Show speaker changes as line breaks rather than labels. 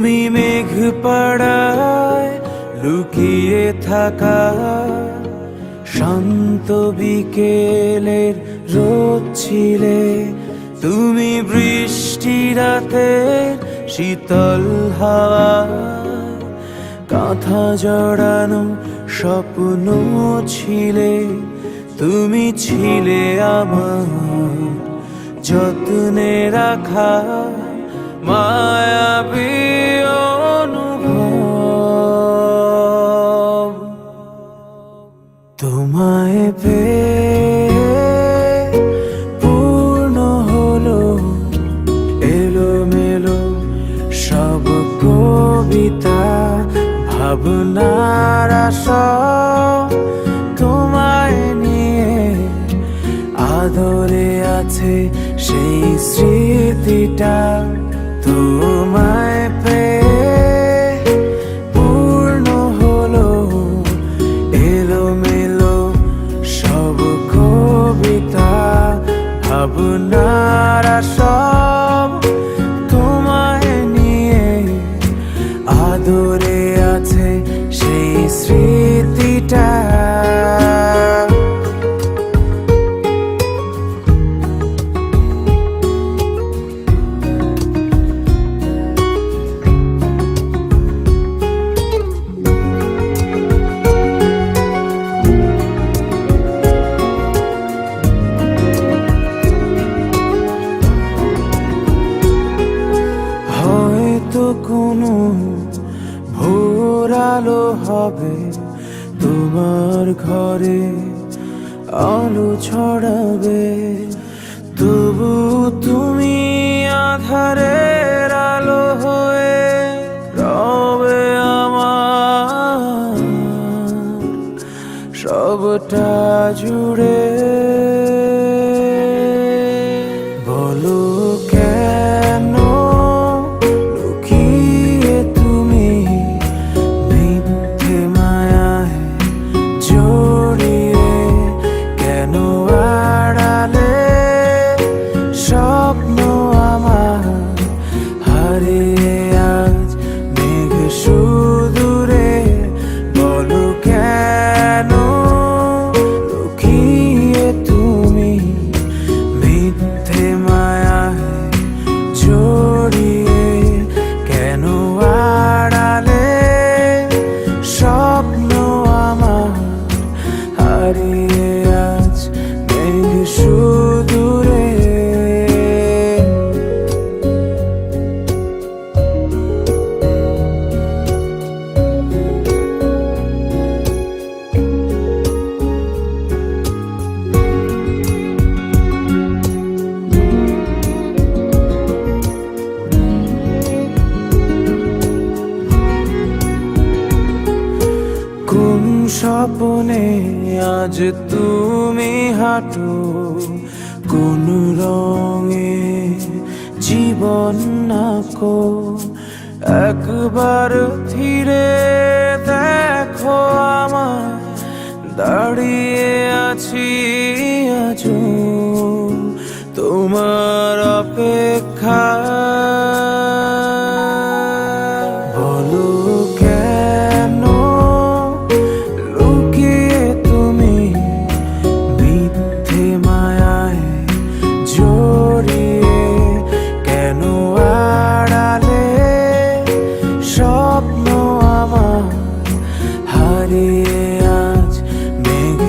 তুমি মেঘ পাড়ায় লুকিয়ে থাকা শান্ত বিকেলের রোদ ছিলে। তুমি বৃষ্টি রাতের শীতল হাওয়া, কাঁথা জড়ানো স্বপ্ন ছিলে। তুমি ছিলে আমার যত্নে রাখা মায়াবী অনুভব। তোমায় পেয়ে পূর্ণ হলো এলোমেলো সব কবিতা, ভাবনার আশা তোমায় নিয়ে। আদরে আছে সেই স্মৃতিটা, তোমায় পেয়ে পূর্ণ হলো এলোমেলো সব কবিতা, ভাবনার সব তোমায় নিয়ে। আদরে আছে সেই স্মৃতিটা। কোনো ভোর আলো হবে তোমার ঘরে, আলো ছড়াবে। তবু তুমি আধারের আলো হয়ে রবে আমার সবটা জুড়ে। বলো কেন স্বপ্ন আমার হারিয়ে আজ মেঘ সুদূরে। বলো কেন লুকিয়ে তুমি মিথ্যে মায়ায় জড়িয়ে। কেন আড়ালে স্বপ্ন আমার হারিয়ে আজ মেঘ সুদূরে। কোন স্বপ্নে আজ তুমি হাঁটো, কোন রঙে জীবন নাকো। একবার ধীরে দেখো আমায়, দাঁড়িয়ে আছি আজও তোমার অপেক্ষা। বলো কেন লুকিয়ে তুমি মিথ্যে মায়ায় জড়িয়ে। কেন আড়ালে স্বপ্ন আমার হারিয়ে আজ মেঘ